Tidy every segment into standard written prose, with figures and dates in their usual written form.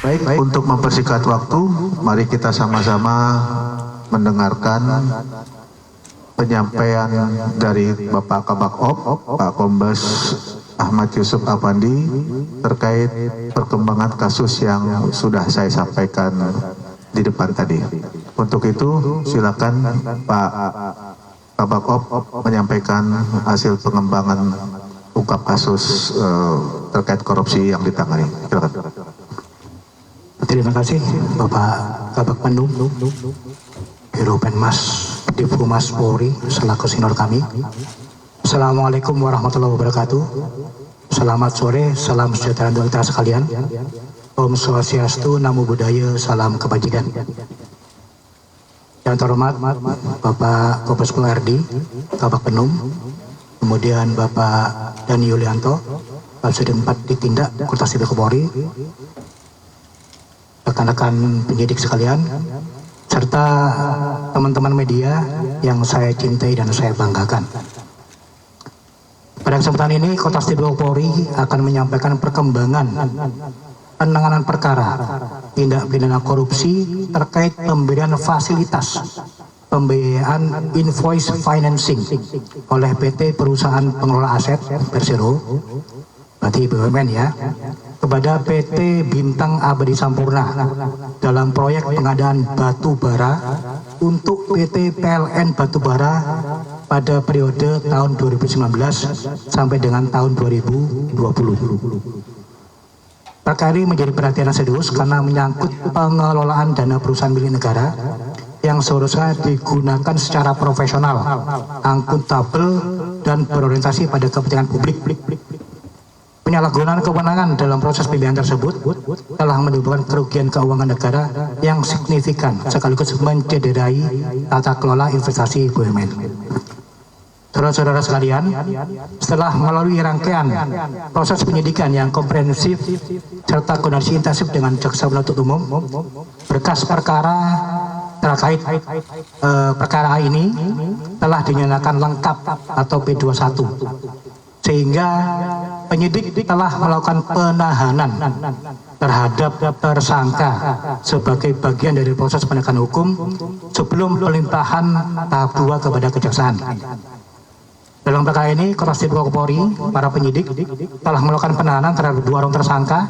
Baik, untuk mempersingkat waktu, mari kita sama-sama mendengarkan penyampaian dari Bapak Kabak Op, Pak Kombes Ahmad Yusuf Afandi terkait perkembangan kasus yang sudah saya sampaikan di depan tadi. Untuk itu, silakan Pak Kabak Op menyampaikan hasil pengembangan ungkap kasus terkait korupsi yang ditangani. Silakan. Terima kasih Bapak Kabak Pendum, Biro Penmas, Divhumas Polri, selaku senior kami. Assalamualaikum warahmatullahi wabarakatuh. Selamat sore, salam sejahtera untuk kita sekalian. Om Swastiastu, Namo Buddhaya, salam kebajikan. Yang terhormat Bapak Kombes Pol RD, Kabak Penum, kemudian Bapak Dani Yulianto, Kapolsek 4 Ditindak, Kurtas Sipil Polri, rekan-rekan penyidik sekalian, serta teman-teman media yang saya cintai dan saya banggakan. Pada kesempatan ini, Kurtas Sipil Polri akan menyampaikan perkembangan penanganan perkara tindak pidana korupsi terkait pemberian fasilitas pembiayaan invoice financing oleh PT Perusahaan Pengelola Aset Persero, berarti BUMN ya, kepada PT Bintang Abadi Sampurna dalam proyek pengadaan batu bara untuk PT PLN Batubara pada periode tahun 2019 sampai dengan tahun 2020. Perkara ini menjadi perhatian serius karena menyangkut pengelolaan dana perusahaan milik negara yang seharusnya digunakan secara profesional, akuntabel, dan berorientasi pada kepentingan publik. Penyalahgunaan kewenangan dalam proses pembiayaan tersebut telah menimbulkan kerugian keuangan negara yang signifikan sekaligus mencederai tata kelola investasi BUMN. Saudara-saudara sekalian, setelah melalui rangkaian proses penyidikan yang komprehensif serta koordinasi intensif dengan jaksa penuntut umum, berkas perkara terkait perkara ini telah dinyatakan lengkap atau P21, sehingga penyidik telah melakukan penahanan terhadap tersangka sebagai bagian dari proses penegakan hukum sebelum pelimpahan tahap 2 kepada kejaksaan. Dalam perkara ini, Kurtas Sipil Polri, para penyidik telah melakukan penahanan terhadap 2 orang tersangka,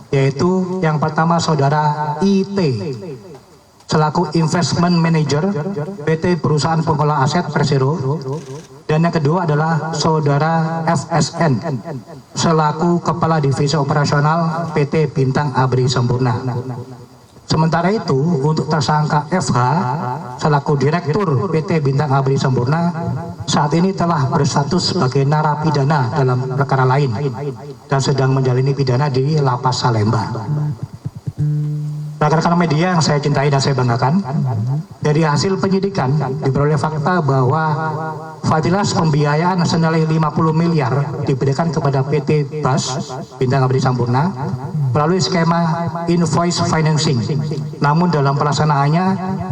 yaitu yang pertama Saudara IT selaku Investment Manager PT Perusahaan Pengelola Aset Persero, dan yang kedua adalah Saudara FSN selaku Kepala Divisi Operasional PT Bintang Abadi Sampurna. Sementara itu, untuk tersangka FH selaku Direktur PT Bintang Abadi Sampurna saat ini telah berstatus sebagai narapidana dalam perkara lain dan sedang menjalani pidana di Lapas Salemba. Rekan-rekan media yang saya cintai dan saya banggakan, dari hasil penyidikan diperoleh fakta bahwa fasilitas pembiayaan senilai 50 miliar diberikan kepada PT BAS Bintang Abadi Sampurna melalui skema invoice financing. Namun dalam pelaksanaannya,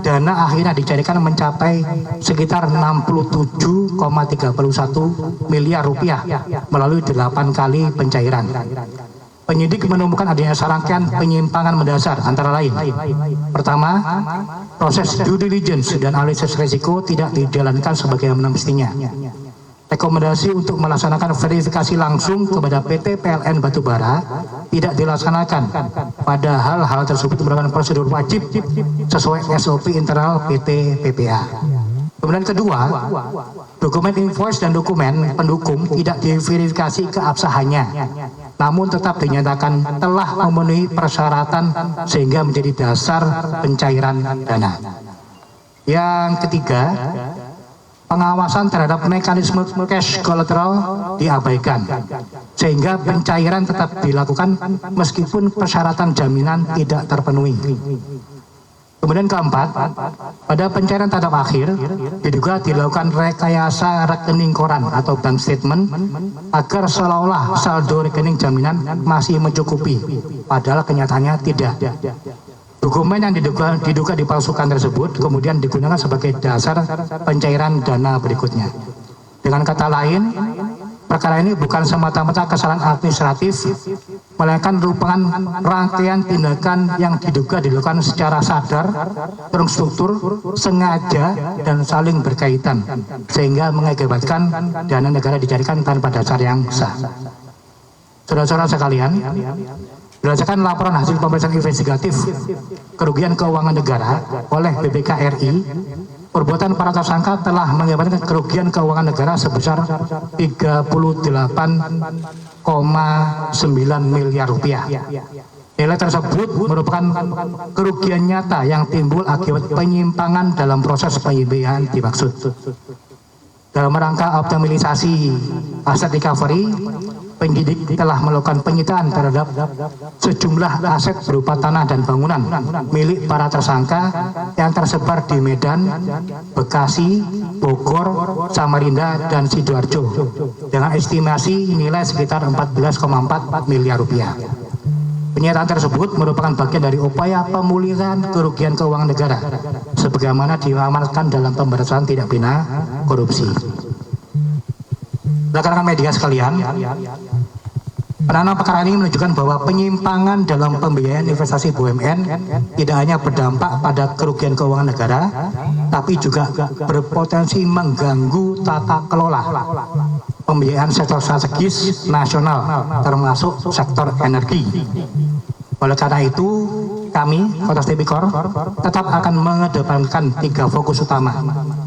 dana akhirnya dicarikan mencapai sekitar 67,31 miliar rupiah melalui 8 kali pencairan. Penyidik menemukan adanya serangkaian penyimpangan mendasar antara lain. Pertama, proses due diligence dan analisis risiko tidak dijalankan sebagaimana mestinya. Rekomendasi untuk melaksanakan verifikasi langsung kepada PT PLN Batubara tidak dilaksanakan, padahal hal tersebut merupakan prosedur wajib sesuai SOP internal PT PPA. Kemudian kedua, dokumen invoice dan dokumen pendukung tidak diverifikasi keabsahannya, namun tetap dinyatakan telah memenuhi persyaratan sehingga menjadi dasar pencairan dana. Yang ketiga, pengawasan terhadap mekanisme cash collateral diabaikan, sehingga pencairan tetap dilakukan meskipun persyaratan jaminan tidak terpenuhi. Kemudian keempat, pada pencairan tahap akhir diduga dilakukan rekayasa rekening koran atau bank statement agar seolah-olah saldo rekening jaminan masih mencukupi, padahal kenyataannya tidak. Dokumen yang diduga dipalsukan tersebut kemudian digunakan sebagai dasar pencairan dana berikutnya. Dengan kata lain, perkara ini bukan semata-mata kesalahan administratif, melainkan merupakan rangkaian tindakan yang diduga dilakukan secara sadar, terstruktur, sengaja, dan saling berkaitan, sehingga mengakibatkan dana negara dicarikan tanpa dasar yang sah. Saudara-saudara sekalian, berdasarkan laporan hasil pemeriksaan investigatif kerugian keuangan negara oleh BPK RI, perbuatan para tersangka telah mengakibatkan kerugian keuangan negara sebesar 38,9 miliar rupiah. Nilai tersebut merupakan kerugian nyata yang timbul akibat penyimpangan dalam proses pembiayaan dimaksud. Dalam rangka optimalisasi aset recovery, penyidik telah melakukan penyitaan terhadap sejumlah aset berupa tanah dan bangunan milik para tersangka yang tersebar di Medan, Bekasi, Bogor, Samarinda, dan Sidoarjo dengan estimasi nilai sekitar 14,4 miliar rupiah. Penyitaan tersebut merupakan bagian dari upaya pemulihan kerugian keuangan negara sebagaimana diamanatkan dalam pemberantasan tindak pidana korupsi. Rekan-rekan media sekalian, penanganan perkara ini menunjukkan bahwa penyimpangan dalam pembiayaan investasi BUMN tidak hanya berdampak pada kerugian keuangan negara, tapi juga berpotensi mengganggu tata kelola pembiayaan sektor strategis nasional, termasuk sektor energi. Oleh karena itu, kami, Kotas Tipikor, tetap akan mengedepankan 3 fokus utama,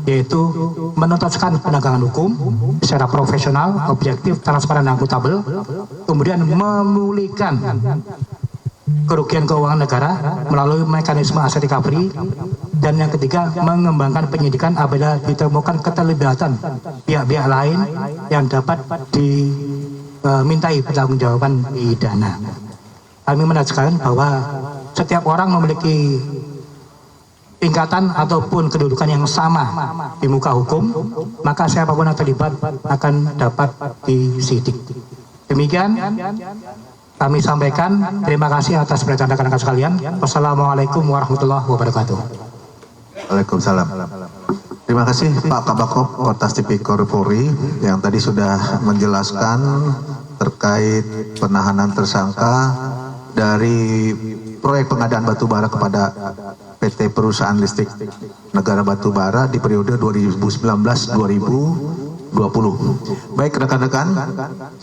yaitu menuntaskan penegakan hukum secara profesional, objektif, transparan, dan akuntabel, kemudian memulihkan kerugian keuangan negara melalui mekanisme aset recovery, dan yang ketiga, mengembangkan penyidikan apabila ditemukan keterlibatan pihak-pihak lain yang dapat dimintai pertanggungjawaban pidana. Kami menegaskan bahwa setiap orang memiliki tingkatan ataupun kedudukan yang sama di muka hukum, maka siapapun yang terlibat akan dapat disidik. Demikian kami sampaikan. Terima kasih atas perhatian rekan-rekan sekalian. Wassalamualaikum warahmatullahi wabarakatuh. Waalaikumsalam. Terima kasih Pak Kabakop Kotas Tipikor Polri yang tadi sudah menjelaskan terkait penahanan tersangka dari proyek pengadaan batubara kepada PT Perusahaan Listrik Negara Batubara di periode 2019-2020. Baik rekan-rekan,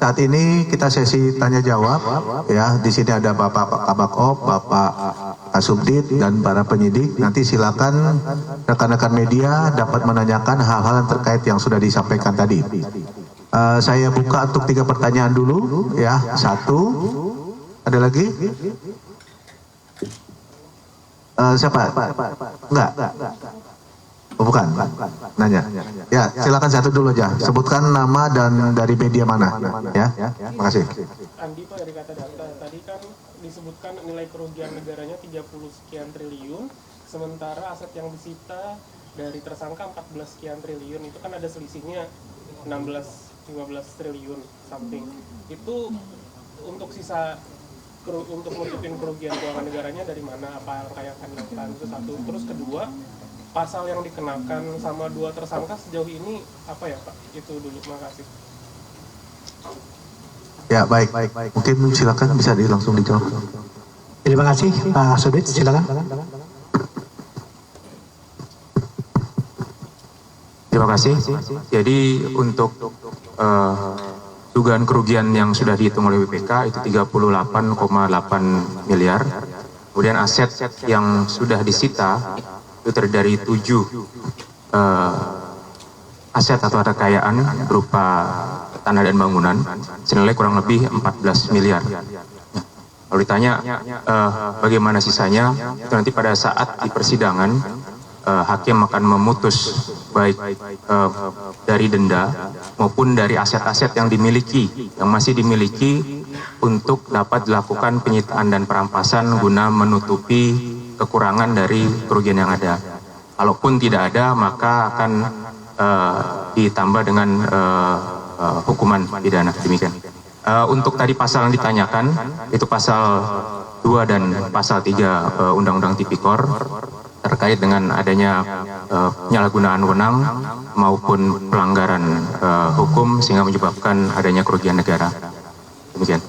saat ini kita sesi tanya jawab ya. Di sini ada Bapak Kabakop, Bapak Kasubdit, dan para penyidik. Nanti silakan rekan-rekan media dapat menanyakan hal-hal yang terkait yang sudah disampaikan tadi. Saya buka untuk 3 pertanyaan dulu ya. 1. Ada lagi? Siapa? Enggak? Oh, bukan? Nanya. Ya, silakan 1 dulu aja. Sebutkan nama dan dari media mana. Ya, makasih. Andi Pak, dari Kata Data. Tadi kan disebutkan nilai kerugian negaranya 30 sekian triliun, sementara aset yang disita dari tersangka 14 sekian triliun. Itu kan ada selisihnya 16-15 triliun something. Itu untuk sisa untuk nutupin kerugian keuangan negaranya dari mana, apa langkah yang akan dilakukan, itu 1. Terus kedua, pasal yang dikenakan sama 2 tersangka sejauh ini apa ya Pak? Itu dulu, makasih. Ya baik, mungkin silakan bisa langsung dijawab. Terima kasih Pak Subdit, silakan. Terima kasih. Jadi untuk dugaan kerugian yang sudah dihitung oleh BPK itu 38,8 miliar. Kemudian aset yang sudah disita itu terdiri dari 7 aset atau kekayaan berupa tanah dan bangunan senilai kurang lebih 14 miliar. Lalu ditanya bagaimana sisanya, itu nanti pada saat di persidangan hakim akan memutus baik dari denda maupun dari aset-aset yang dimiliki, yang masih dimiliki, untuk dapat dilakukan penyitaan dan perampasan guna menutupi kekurangan dari kerugian yang ada. Kalaupun tidak ada, maka akan ditambah dengan hukuman pidana. Demikian. Untuk tadi pasal yang ditanyakan, itu pasal 2 dan pasal 3 Undang-Undang Tipikor terkait dengan adanya penyalahgunaan wewenang maupun pelanggaran hukum sehingga menyebabkan adanya kerugian negara. Demikian.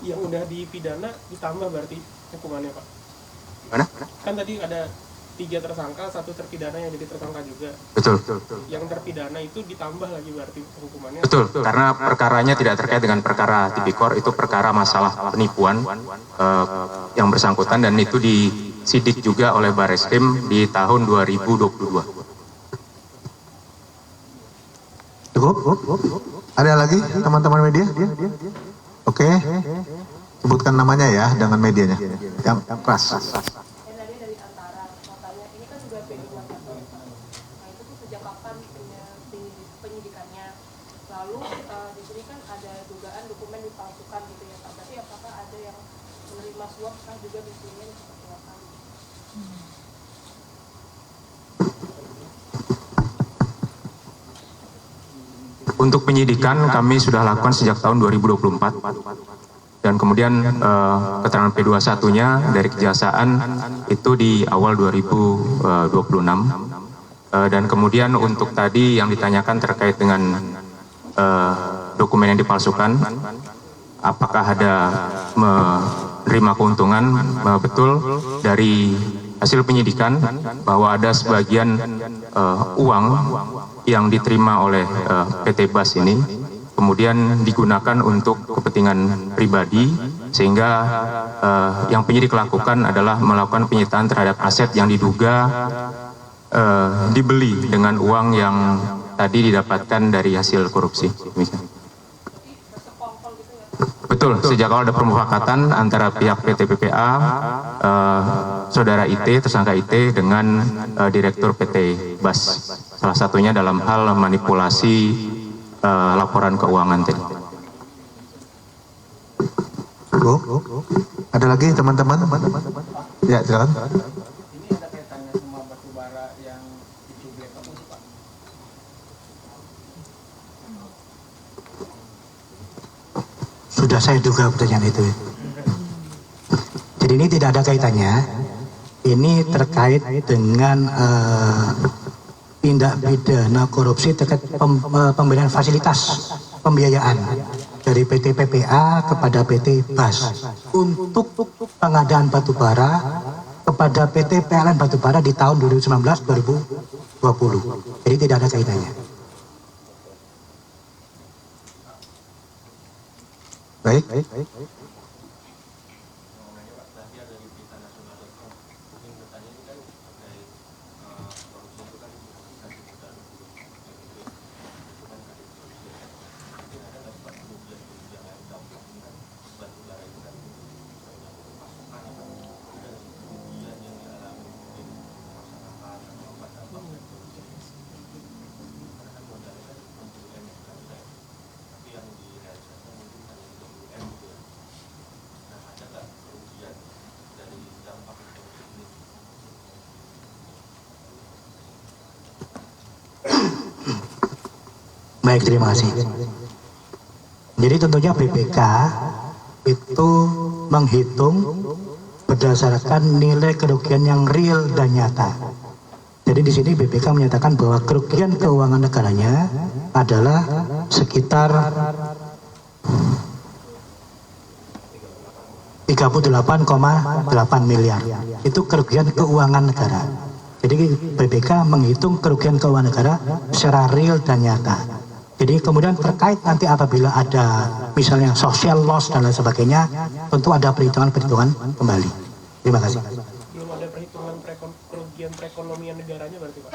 Yang udah dipidana ditambah berarti hukumannya Pak? Mana? Kan tadi ada 3 tersangka, 1 terpidana yang jadi tersangka juga. Betul. Yang terpidana itu ditambah lagi berarti hukumannya? Betul, karena perkaranya tidak terkait dengan perkara tipikor, itu perkara masalah penipuan yang bersangkutan, dan itu disidik juga oleh Bareskrim di tahun 2022. Cukup? Ada lagi teman-teman media? Oke. Sebutkan namanya ya dengan medianya. Yang keras. Dari antara kotanya ini kan sudah P21. Nah itu tuh sejak kapan penyidikannya? Lalu di sini kan ada dugaan dokumen dipalsukan gitu ya Pak. Berarti apakah ada yang menerima suap kah juga di sini seperti apa? Untuk penyidikan kami sudah lakukan sejak tahun 2024, dan kemudian keterangan P21-nya dari Kejaksaan itu di awal 2026, dan kemudian untuk tadi yang ditanyakan terkait dengan dokumen yang dipalsukan, apakah ada menerima keuntungan, betul dari hasil penyidikan bahwa ada sebagian uang yang diterima oleh PT BAS ini kemudian digunakan untuk kepentingan pribadi, sehingga yang penyidik lakukan adalah melakukan penyitaan terhadap aset yang diduga dibeli dengan uang yang tadi didapatkan dari hasil korupsi. Betul, sejak awal ada permufakatan antara pihak PT PPA, saudara IT, tersangka IT dengan direktur PT BAS. Salah satunya dalam hal manipulasi laporan keuangan tadi. Ada lagi teman-teman? Ya, silakan. Ini ada kaitannya sama batu bara yang dicublek apa sih Pak? Sudah saya duga pertanyaan itu. Jadi ini tidak ada kaitannya. Ini terkait dengan tindak pidana korupsi terkait pemberian fasilitas pembiayaan dari PT PPA kepada PT BAS untuk pengadaan batubara kepada PT PLN Batubara di tahun 2019-2020. Jadi tidak ada kaitannya. Baik. Baik, terima kasih. Jadi tentunya BPK itu menghitung berdasarkan nilai kerugian yang real dan nyata. Jadi di sini BPK menyatakan bahwa kerugian keuangan negaranya adalah sekitar 38,8 miliar. Itu kerugian keuangan negara. Jadi BPK menghitung kerugian keuangan negara secara real dan nyata. Jadi kemudian terkait nanti apabila ada misalnya social loss dan lain sebagainya, tentu ada perhitungan-perhitungan kembali. Terima kasih. Belum ada perhitungan kerugian perekonomian negaranya berarti Pak?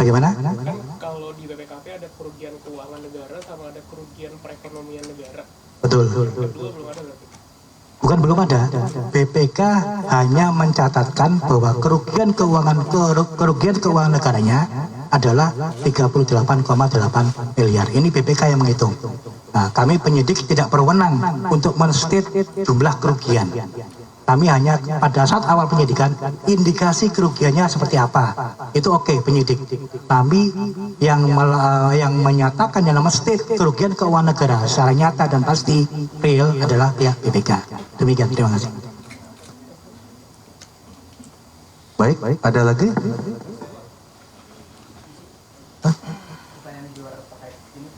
Bagaimana? Kan kalau di BPKP ada kerugian keuangan negara sama ada kerugian perekonomian negara. Betul. Kedua belum ada berarti? Bukan belum ada. BPK hanya mencatatkan bahwa kerugian keuangan negaranya adalah 38,8 miliar. Ini BPK yang menghitung. Nah, kami penyidik tidak berwenang untuk men-state jumlah kerugian. Kami hanya pada saat awal penyidikan indikasi kerugiannya seperti apa. Itu oke, penyidik. Kami yang menyatakan yang nama state kerugian keuangan negara secara nyata dan pasti real adalah pihak BPK. Demikian, terima kasih. Baik, ada lagi? Pertanyaan di luar terkait ini.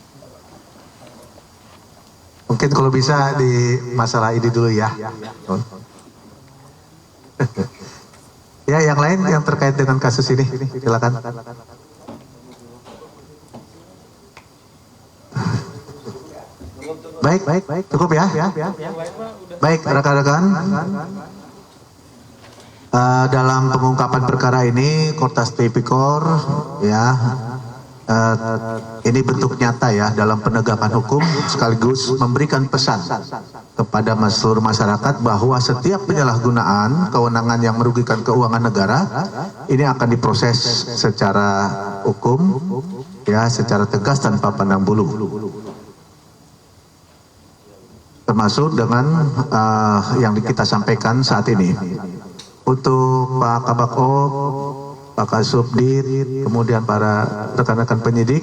Mungkin kalau kalau bisa di masalah ini dulu ya. Ya, yang lain yang terkait dengan kasus ini, silakan. Baik, cukup ya. Baik, rekan-rekan. Dalam pengungkapan perkara ini, Kortas Tipikor, ya, ini bentuk nyata ya dalam penegakan hukum sekaligus memberikan pesan kepada seluruh masyarakat bahwa setiap penyalahgunaan kewenangan yang merugikan keuangan negara ini akan diproses secara hukum, ya, secara tegas tanpa pandang bulu. Termasuk dengan yang kita sampaikan saat ini. Untuk Pak Kabak Op, Pak Kasubdit, kemudian para rekan-rekan penyidik,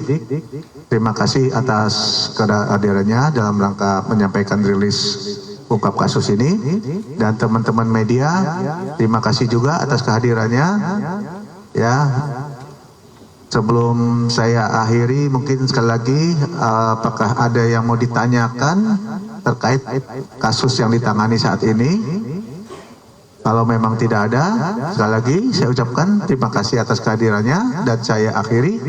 terima kasih atas kehadirannya dalam rangka menyampaikan rilis ungkap kasus ini. Dan teman-teman media, terima kasih juga atas kehadirannya. Ya, sebelum saya akhiri, mungkin sekali lagi, apakah ada yang mau ditanyakan terkait kasus yang ditangani saat ini? Kalau memang tidak ada, sekali lagi saya ucapkan terima kasih atas kehadirannya dan saya akhiri.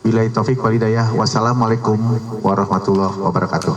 Billahi taufik wal hidayah. Wassalamualaikum warahmatullahi wabarakatuh.